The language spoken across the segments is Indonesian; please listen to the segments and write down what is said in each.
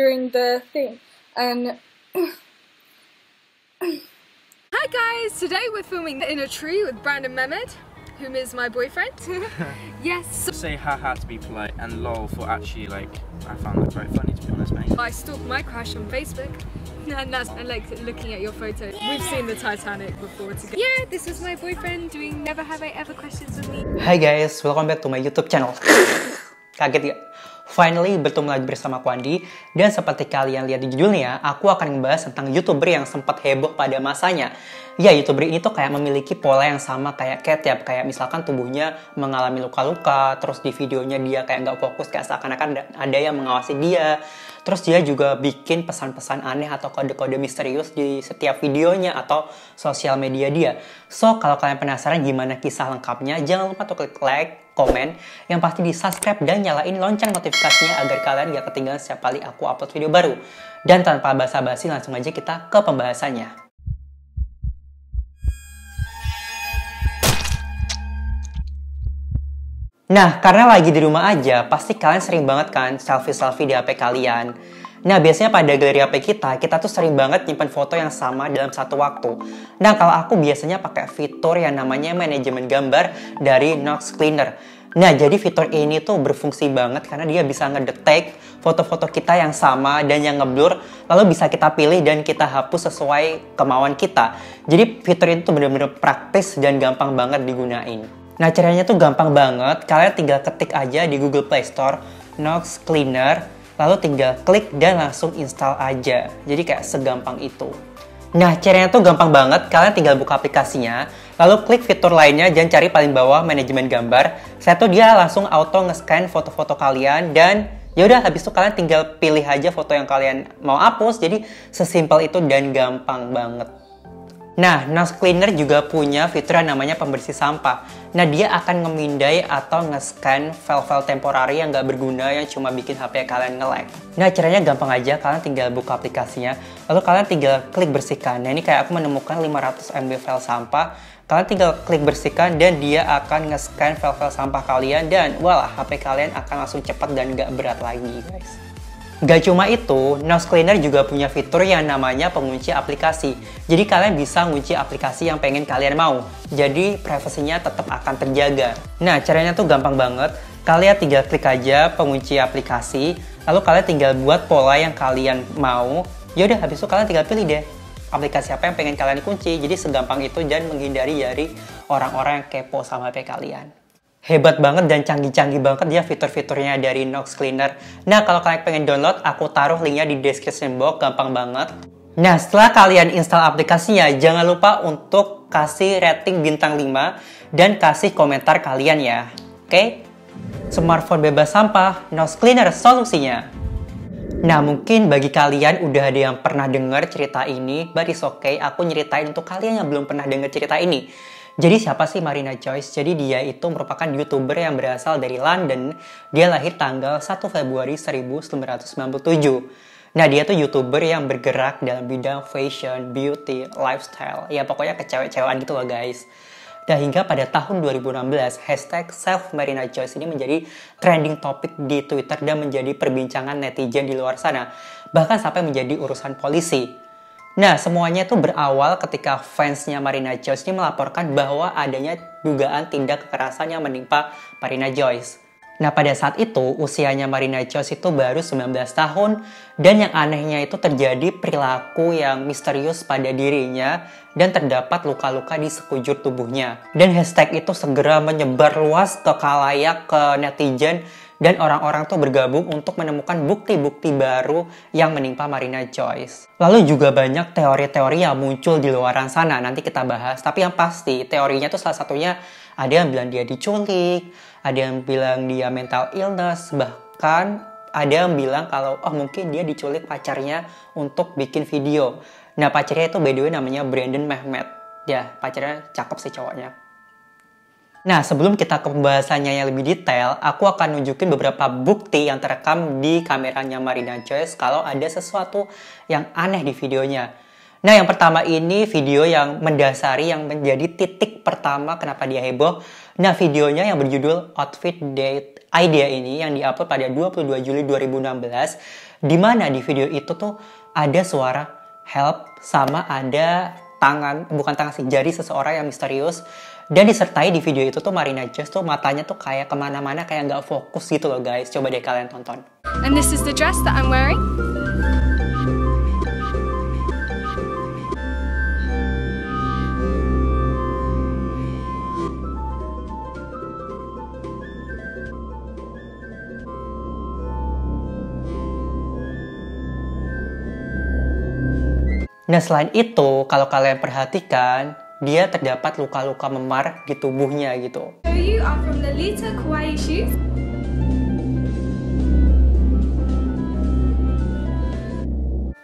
during the thing. And hi guys, today we're filming in a tree with Brandon Mehmed, whom is my boyfriend. Yes. Say haha to be polite and lol for actually like, I found that very funny to be honest, mate. I stalked my crush on Facebook. And that's like looking at your photo. We've seen the Titanic before together. Yeah, this was my boyfriend doing Never Have I Ever questions with me. Hai guys, welcome back to my YouTube channel. Kaget ya? Finally bertemu lagi bersama aku Andi. Dan seperti kalian lihat di judulnya, aku akan membahas tentang YouTuber yang sempat heboh pada masanya. Ya, YouTuber ini tuh kayak memiliki pola yang sama kayak Ketchup. Kayak misalkan tubuhnya mengalami luka-luka, terus di videonya dia kayak nggak fokus, kayak seakan-akan ada yang mengawasi dia. Terus dia juga bikin pesan-pesan aneh atau kode-kode misterius di setiap videonya atau sosial media dia. So, kalau kalian penasaran gimana kisah lengkapnya, jangan lupa untuk klik like, komen, yang pasti di subscribe dan nyalain lonceng notifikasinya agar kalian gak ketinggalan setiap kali aku upload video baru. Dan tanpa basa-basi langsung aja kita ke pembahasannya. Nah, karena lagi di rumah aja, pasti kalian sering banget kan selfie-selfie di HP kalian. Nah, biasanya pada galeri HP kita tuh sering banget nyimpan foto yang sama dalam satu waktu. Nah, kalau aku biasanya pakai fitur yang namanya manajemen gambar dari Nox Cleaner. Nah, jadi fitur ini tuh berfungsi banget karena dia bisa ngedetect foto-foto kita yang sama dan yang ngeblur, lalu bisa kita pilih dan kita hapus sesuai kemauan kita. Jadi fitur ini tuh bener-bener praktis dan gampang banget digunain. Nah, caranya tuh gampang banget. Kalian tinggal ketik aja di Google Play Store Nox Cleaner, lalu tinggal klik dan langsung install aja. Jadi kayak segampang itu. Nah, caranya tuh gampang banget. Kalian tinggal buka aplikasinya, lalu klik fitur lainnya dan cari paling bawah manajemen gambar. Setelah itu dia langsung auto nge-scan foto-foto kalian dan yaudah, habis itu kalian tinggal pilih aja foto yang kalian mau hapus. Jadi sesimpel itu dan gampang banget. Nah, Nox Cleaner juga punya fitur yang namanya pembersih sampah. Nah, dia akan memindai atau nge-scan file-file temporary yang nggak berguna yang cuma bikin HP kalian nge-lag. Nah, caranya gampang aja. Kalian tinggal buka aplikasinya, lalu kalian tinggal klik bersihkan. Nah, ini kayak aku menemukan 500 MB file sampah. Kalian tinggal klik bersihkan dan dia akan nge-scan file-file sampah kalian dan walah, HP kalian akan langsung cepat dan nggak berat lagi, guys. Gak cuma itu, Nox Cleaner juga punya fitur yang namanya pengunci aplikasi. Jadi kalian bisa ngunci aplikasi yang pengen kalian mau. Jadi privasinya tetap akan terjaga. Nah, caranya tuh gampang banget. Kalian tinggal klik aja pengunci aplikasi, lalu kalian tinggal buat pola yang kalian mau. Yaudah, habis itu kalian tinggal pilih deh aplikasi apa yang pengen kalian kunci. Jadi segampang itu dan menghindari dari orang-orang yang kepo sama HP kalian. Hebat banget dan canggih-canggih banget dia fitur-fiturnya dari Nox Cleaner. Nah, kalau kalian pengen download, aku taruh linknya di description box, gampang banget. Nah, setelah kalian install aplikasinya, jangan lupa untuk kasih rating bintang 5 dan kasih komentar kalian ya. Oke? Smartphone bebas sampah, Nox Cleaner solusinya. Nah, mungkin bagi kalian udah ada yang pernah dengar cerita ini, but it's okay, aku nyeritain untuk kalian yang belum pernah dengar cerita ini. Jadi siapa sih Marina Joyce? Jadi dia itu merupakan YouTuber yang berasal dari London. Dia lahir tanggal 1 Februari 1997. Nah, dia tuh YouTuber yang bergerak dalam bidang fashion, beauty, lifestyle. Ya pokoknya kecewek-cewekan gitu loh guys. Dan hingga pada tahun 2016, hashtag #SelfMarinaJoyce ini menjadi trending topik di Twitter dan menjadi perbincangan netizen di luar sana. Bahkan sampai menjadi urusan polisi. Nah, semuanya itu berawal ketika fansnya Marina Joyce ini melaporkan bahwa adanya dugaan tindak kekerasan yang menimpa Marina Joyce. Nah, pada saat itu, usianya Marina Joyce itu baru 19 tahun, dan yang anehnya itu terjadi perilaku yang misterius pada dirinya, dan terdapat luka-luka di sekujur tubuhnya. Dan hashtag itu segera menyebar luas ke khalayak, ke netizen, dan orang-orang tuh bergabung untuk menemukan bukti-bukti baru yang menimpa Marina Joyce. Lalu juga banyak teori-teori yang muncul di luaran sana, nanti kita bahas. Tapi yang pasti, teorinya tuh salah satunya ada yang bilang dia diculik, ada yang bilang dia mental illness, bahkan ada yang bilang kalau mungkin dia diculik pacarnya untuk bikin video. Nah, pacarnya itu by the way namanya Brandon Mehmed. Ya, pacarnya cakep sih cowoknya. Nah, sebelum kita ke pembahasannya yang lebih detail, aku akan nunjukin beberapa bukti yang terekam di kameranya Marina Joyce kalau ada sesuatu yang aneh di videonya. Nah, yang pertama ini video yang mendasari, yang menjadi titik pertama kenapa dia heboh. Nah, videonya yang berjudul Outfit Date Idea ini yang diupload pada 22 Juli 2016. Dimana di video itu tuh ada suara help sama ada tangan, bukan tangan sih, jari seseorang yang misterius. Dan disertai di video itu tuh Marina Joyce tuh matanya tuh kayak kemana-mana, kayak nggak fokus gitu loh guys. Coba deh kalian tonton. And this is the dress that I'm wearing. Nah, selain itu, kalau kalian perhatikan, dia terdapat luka-luka memar di tubuhnya gitu. So you are from the Lita Kawaii shoes.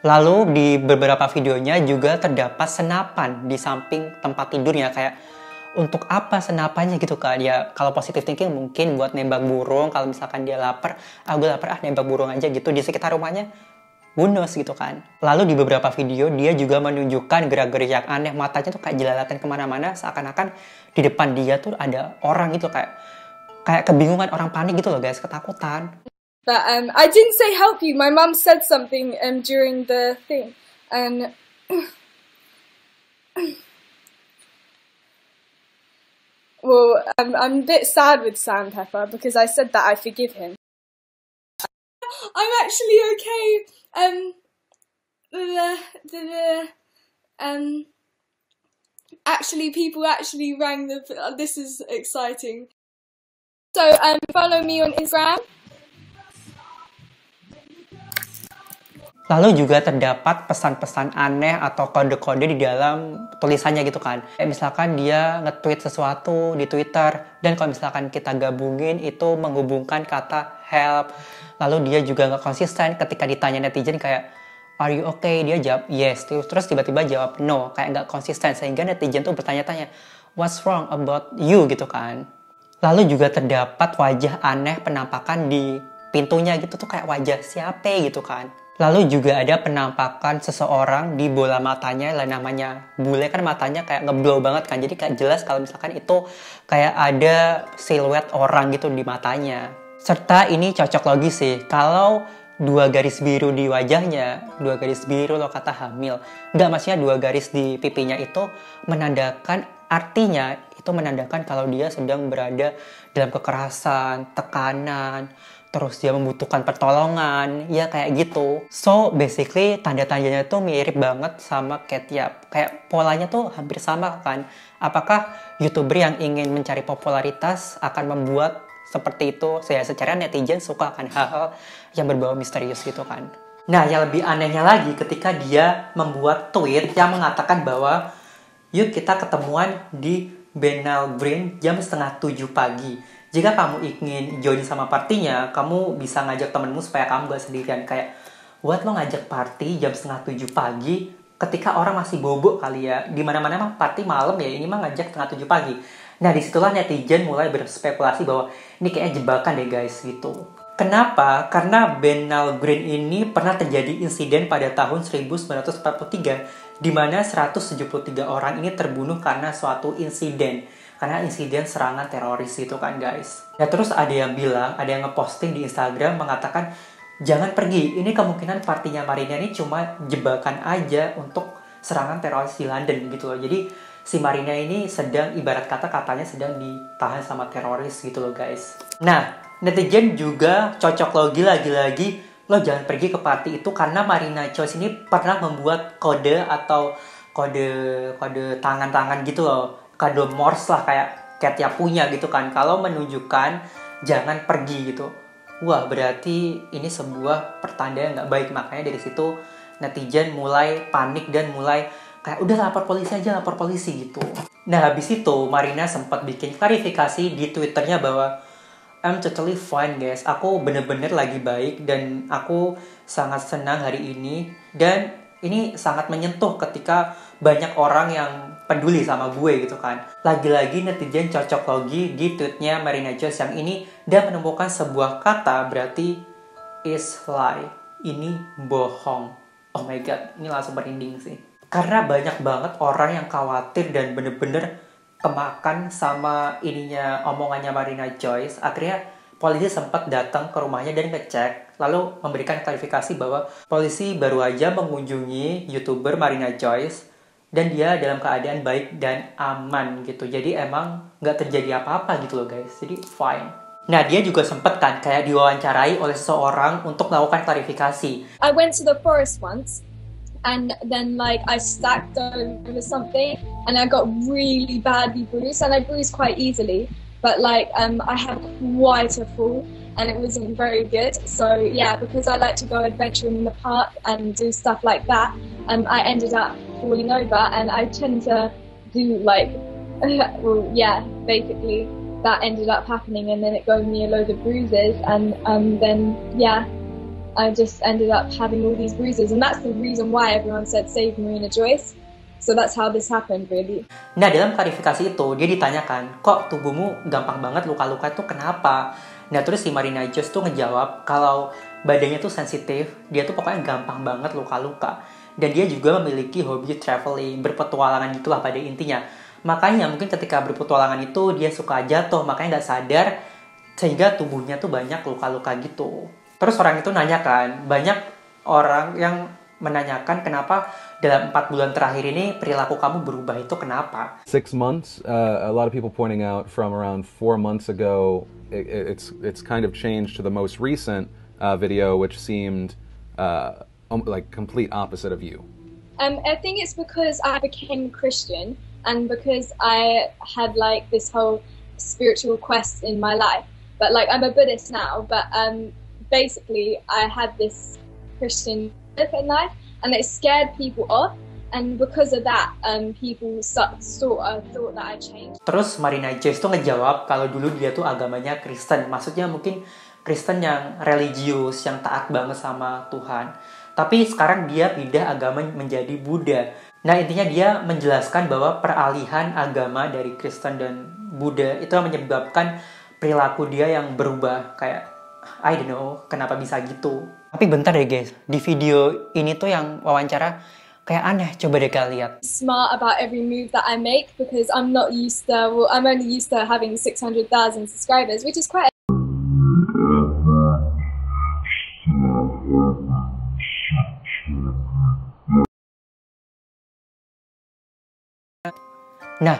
Lalu di beberapa videonya juga terdapat senapan di samping tempat tidurnya. Kayak untuk apa senapannya gitu kan? Ya kalau positive thinking mungkin buat nembak burung. Kalau misalkan dia lapar, gue lapar nembak burung aja gitu di sekitar rumahnya. Bonus gitu kan. Lalu di beberapa video dia juga menunjukkan gerak-gerik yang aneh, matanya tuh kayak jelalatan kemana-mana, seakan-akan di depan dia tuh ada orang gitu, kayak kebingungan, orang panik gitu loh guys, ketakutan. But I didn't say help you. My mum said something during the thing, and well, I'm a bit sad with Sandpepper because I said that I forgive him. I'm actually okay. Actually, people actually rang the. This is exciting. So, follow me on Instagram. Lalu juga terdapat pesan-pesan aneh atau kode-kode di dalam tulisannya gitu kan. Kayak misalkan dia nge-tweet sesuatu di Twitter, dan kalau misalkan kita gabungin itu menghubungkan kata help. Lalu dia juga nggak konsisten ketika ditanya netizen kayak, are you okay? Dia jawab yes, terus tiba-tiba jawab no, kayak nggak konsisten. Sehingga netizen tuh bertanya-tanya, what's wrong about you gitu kan. Lalu juga terdapat wajah aneh penampakan di pintunya gitu tuh, kayak wajah siapa gitu kan. Lalu juga ada penampakan seseorang di bola matanya, lah namanya bule kan matanya kayak ngeblow banget kan. Jadi kayak jelas kalau misalkan itu kayak ada siluet orang gitu di matanya. Serta ini cocok logis sih, kalau 2 garis biru di wajahnya, 2 garis biru lo kata hamil. Nggak, maksudnya 2 garis di pipinya itu menandakan, artinya itu menandakan kalau dia sedang berada dalam kekerasan, tekanan, terus dia membutuhkan pertolongan, ya kayak gitu. So, basically tanda-tandanya tuh mirip banget sama Ketchup. Kayak polanya tuh hampir sama kan. Apakah YouTuber yang ingin mencari popularitas akan membuat seperti itu? Ya, secara netizen suka akan hal-hal yang berbau misterius gitu kan. Nah, yang lebih anehnya lagi ketika dia membuat tweet yang mengatakan bahwa yuk kita ketemuan di Benal Green jam 6:30 pagi. Jika kamu ingin join sama partinya, kamu bisa ngajak temenmu supaya kamu gak sendirian. Kayak, what lo ngajak party jam 6:30 pagi ketika orang masih bobo kali ya. Dimana-mana mah party malam ya, ini mah ngajak 6:30 pagi. Nah, disitulah netizen mulai berspekulasi bahwa ini kayaknya jebakan deh guys gitu. Kenapa? Karena Benal Green ini pernah terjadi insiden pada tahun 1943 di mana 173 orang ini terbunuh karena suatu insiden. Karena insiden serangan teroris itu kan guys. Ya terus ada yang bilang, ada yang ngeposting di Instagram mengatakan jangan pergi, ini kemungkinan partinya Marina ini cuma jebakan aja untuk serangan teroris di London gitu loh. Jadi si Marina ini sedang, ibarat kata katanya sedang ditahan sama teroris gitu loh guys. Nah, netizen juga cocok lagi-lagi, lo jangan pergi ke party itu karena Marina Joyce ini pernah membuat kode atau kode tangan-tangan gitu loh. Kode Morse lah kayak Ketchup punya gitu kan. Kalau menunjukkan jangan pergi gitu. Wah, berarti ini sebuah pertanda yang gak baik. Makanya dari situ netizen mulai panik dan mulai kayak udah lapor polisi gitu. Nah, habis itu Marina sempat bikin klarifikasi di Twitternya bahwa I'm totally fine guys. Aku bener-bener lagi baik dan aku sangat senang hari ini. Dan ini sangat menyentuh ketika banyak orang yang peduli sama gue gitu kan. Lagi-lagi netizen cocok logi di tweetnya Marina Joyce yang ini dan menemukan sebuah kata berarti is lie. Ini bohong. Oh my god, ini langsung merinding sih. Karena banyak banget orang yang khawatir dan bener-bener kemakan sama ininya omongannya Marina Joyce. Akhirnya polisi sempat datang ke rumahnya dan ngecek, lalu memberikan klarifikasi bahwa polisi baru aja mengunjungi YouTuber Marina Joyce dan dia dalam keadaan baik dan aman gitu. Jadi emang nggak terjadi apa-apa gitu loh guys. Jadi fine. Nah, dia juga sempat kan kayak diwawancarai oleh seseorang untuk melakukan klarifikasi. I went to the forest once, and then like I stacked over something, and I got really badly bruised, and I bruised quite easily. But like I had quite a fall, and it wasn't very good. So yeah, because I like to go adventuring in the park and do stuff like that, I ended up falling over, and I tend to do like, well, yeah, basically that ended up happening, and then it gave me a load of bruises, and then yeah, I just ended up having all these bruises, and that's the reason why everyone said save Marina Joyce. So that's how this happened, really. Nah, dalam klarifikasi itu, dia ditanyakan, kok tubuhmu gampang banget luka-luka itu kenapa? Nah, terus si Marina Joyce tuh ngejawab kalau badannya tuh sensitif, dia tuh pokoknya gampang banget luka-luka. Dan dia juga memiliki hobi traveling, berpetualangan gitulah pada intinya. Makanya mungkin ketika berpetualangan itu, dia suka jatuh, makanya nggak sadar, sehingga tubuhnya tuh banyak luka-luka gitu. Terus orang itu nanya kan, banyak orang yang menanyakan kenapa dalam 4 bulan terakhir ini perilaku kamu berubah itu kenapa? 6 months, a lot of people pointing out from around 4 months ago, it's kind of changed to the most recent video, which seemed like complete opposite of you. I think it's because I became Christian, and because I had like this whole spiritual quest in my life. But like I'm a Buddhist now, but basically I had this Christian in life, and it scared people off, and because of that, people thought that I changed. Terus Marina Joyce tuh ngejawab kalau dulu dia tuh agamanya Kristen, maksudnya mungkin Kristen yang religius, yang taat banget sama Tuhan. Tapi sekarang dia pindah agama menjadi Buddha. Nah, intinya dia menjelaskan bahwa peralihan agama dari Kristen dan Buddha itu menyebabkan perilaku dia yang berubah, kayak I don't know kenapa bisa gitu. Tapi bentar deh guys, di video ini tuh yang wawancara kayak aneh, coba deh kalian lihat. Smart about every move that I make, because I'm not used to, well, I'm only used to having 600,000 subscribers, which is quite. Nah,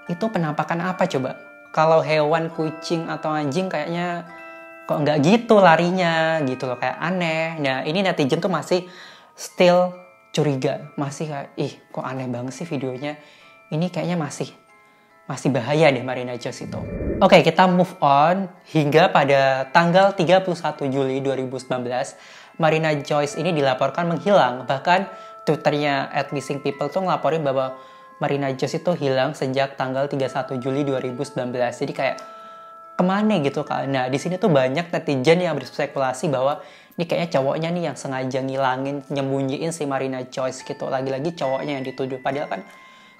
itu penampakan apa coba? Kalau hewan, kucing, atau anjing kayaknya kok nggak gitu larinya gitu loh, kayak aneh. Nah, ini netizen tuh masih still curiga, masih kayak ih kok aneh banget sih videonya. Ini kayaknya masih bahaya deh Marina Joyce itu. Oke, kita move on hingga pada tanggal 31 Juli 2019 Marina Joyce ini dilaporkan menghilang. Bahkan Twitternya @missingpeople tuh ngelaporin bahwa Marina Joyce itu hilang sejak tanggal 31 Juli 2019. Jadi kayak kemana gitu kan. Nah, di sini tuh banyak netizen yang berspekulasi bahwa ini kayaknya cowoknya nih yang sengaja ngilangin, nyembunyiin si Marina Joyce gitu. Lagi-lagi cowoknya yang dituduh. Padahal kan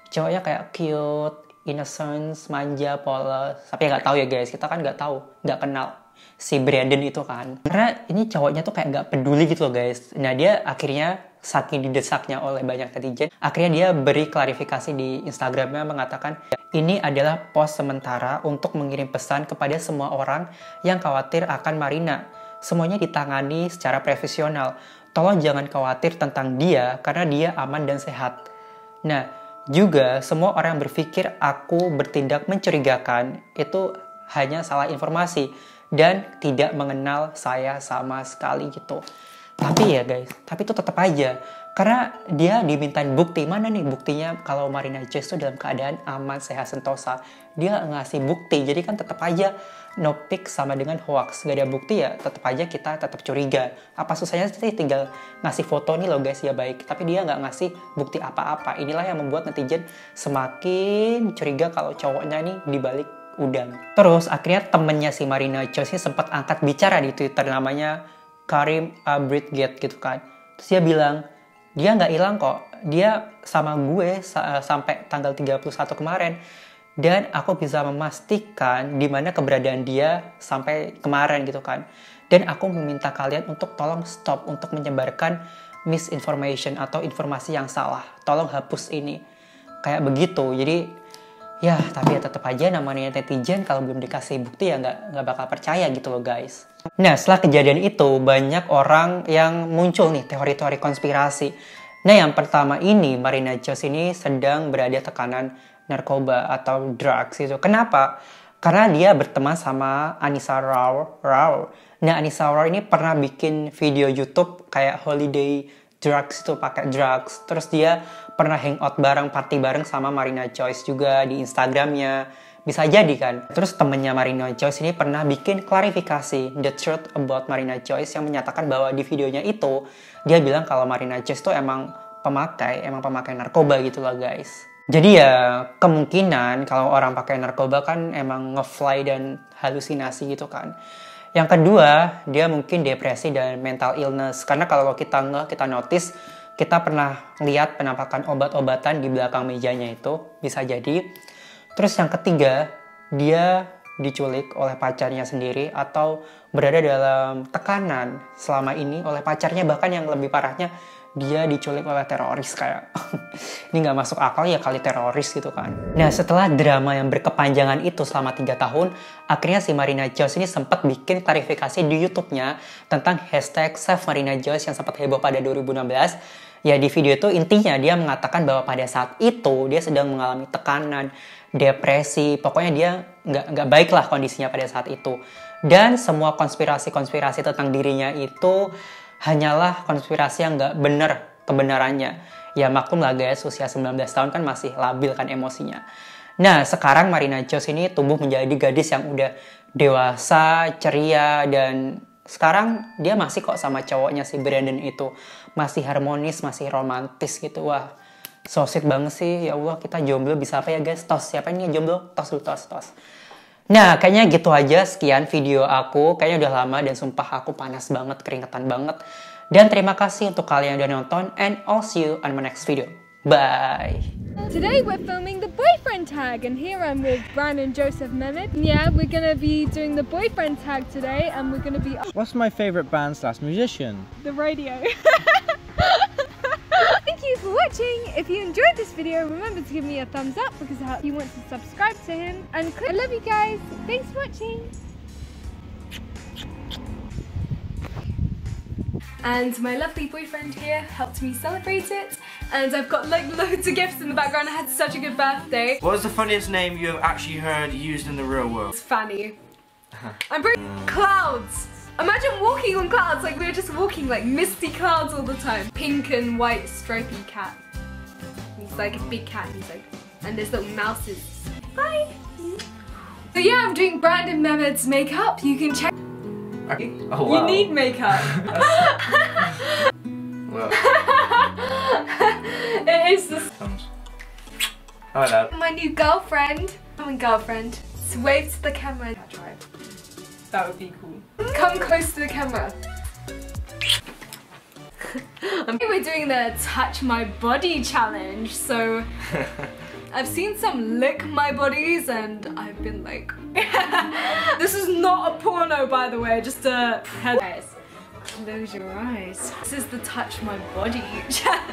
cowoknya kayak cute, innocent, manja, polos. Tapi nggak tahu ya guys, kita kan nggak tahu, nggak kenal si Brandon itu kan. Karena ini cowoknya tuh kayak nggak peduli gitu loh guys. Nah, dia akhirnya saking didesaknya oleh banyak netizen, akhirnya dia beri klarifikasi di Instagramnya mengatakan ini adalah post sementara untuk mengirim pesan kepada semua orang yang khawatir akan Marina. Semuanya ditangani secara profesional. Tolong jangan khawatir tentang dia karena dia aman dan sehat. Nah, juga semua orang yang berpikir aku bertindak mencurigakan itu hanya salah informasi dan tidak mengenal saya sama sekali gitu. Tapi ya guys, tapi itu tetap aja. Karena dia dimintain bukti. Mana nih buktinya kalau Marina Joyce itu dalam keadaan aman, sehat, sentosa. Dia ngasih bukti. Jadi kan tetap aja no pic sama dengan hoax. Gak ada bukti ya tetap aja kita tetap curiga. Apa susahnya sih tinggal ngasih foto nih loh guys ya baik. Tapi dia gak ngasih bukti apa-apa. Inilah yang membuat netizen semakin curiga kalau cowoknya nih dibalik udang. Terus akhirnya temennya si Marina Joyce ini sempat angkat bicara di Twitter, namanya Karim Bridgette gitu kan. Terus dia bilang, dia nggak hilang kok, dia sama gue sampai tanggal 31 kemarin, dan aku bisa memastikan di mana keberadaan dia sampai kemarin gitu kan. Dan aku meminta kalian untuk tolong stop untuk menyebarkan misinformation atau informasi yang salah. Tolong hapus ini. Kayak begitu. Jadi ya tapi ya tetap aja namanya netizen kalau belum dikasih bukti ya nggak bakal percaya gitu loh guys. Nah setelah kejadian itu banyak orang yang muncul nih teori-teori konspirasi. Nah yang pertama ini Marina Jones ini sedang berada tekanan narkoba atau drugs itu. Kenapa? Karena dia berteman sama Anissa Raur. Nah Anissa Raur ini pernah bikin video YouTube kayak holiday drugs itu pakai drugs. Terus dia pernah hangout bareng, party bareng sama Marina Joyce juga di Instagramnya. Bisa jadi kan. Terus temennya Marina Joyce ini pernah bikin klarifikasi the truth about Marina Joyce yang menyatakan bahwa di videonya itu dia bilang kalau Marina Joyce itu emang pemakai narkoba gitu loh guys. Jadi ya kemungkinan kalau orang pakai narkoba kan emang nge-fly dan halusinasi gitu kan. Yang kedua, dia mungkin depresi dan mental illness. Karena kalau kita notice, kita pernah lihat penampakan obat-obatan di belakang mejanya itu. Bisa jadi. Terus yang ketiga, dia diculik oleh pacarnya sendiri atau berada dalam tekanan selama ini oleh pacarnya. Bahkan yang lebih parahnya, dia diculik oleh teroris kayak ini nggak masuk akal ya kali teroris gitu kan. Nah setelah drama yang berkepanjangan itu selama 3 tahun, akhirnya si Marina Jones ini sempat bikin klarifikasi di YouTube-nya tentang hashtag Save Marina Jones yang sempat heboh pada 2016. Ya di video itu intinya dia mengatakan bahwa pada saat itu dia sedang mengalami tekanan, depresi, pokoknya dia nggak baik lah kondisinya pada saat itu. Dan semua konspirasi tentang dirinya itu hanyalah konspirasi yang nggak benar kebenarannya. Ya maklum lah guys, usia 19 tahun kan masih labil kan emosinya. Nah sekarang Marina Jones ini tumbuh menjadi gadis yang udah dewasa, ceria, dan sekarang dia masih kok sama cowoknya si Brandon itu. Masih harmonis, masih romantis gitu. Wah, so sweet banget sih. Ya Allah, kita jomblo bisa apa ya guys? Tos, siapa ini yang jomblo? Tos. Nah, kayaknya gitu aja sekian video aku. Kayaknya udah lama dan sumpah aku panas banget, keringetan banget. Dan terima kasih untuk kalian yang udah nonton. And I'll see you on my next video. Bye! Today we're filming the boyfriend tag, and here I'm with Brandon Joseph Mehmet. Yeah, we're gonna be doing the boyfriend tag today, and we're gonna be... What's my favourite band / musician? The radio. Thank you for watching. If you enjoyed this video, remember to give me a thumbs up because you want to subscribe to him. And I love you guys. Thanks for watching. And my lovely boyfriend here helped me celebrate it. And I've got like loads of gifts in the background. I had such a good birthday. What was the funniest name you have actually heard used in the real world? It's Fanny. I'm pretty clouds. Imagine walking on clouds, like we were just walking like misty clouds all the time. Pink and white stripy cat. He's like a big cat, he's like, and there's little mouses. Bye! So yeah, I'm doing Brandon Mehmet's makeup. You can check. Oh wow. You need makeup. Well. It is the Hi Dad. my new girlfriend. I'm a girlfriend. So wave to the camera. That would be cool. Come close to the camera. We're doing the touch my body challenge. So I've seen some lick my bodies and I've been like, this is not a porno by the way, just a head. Guys, close your eyes. This is the touch my body challenge.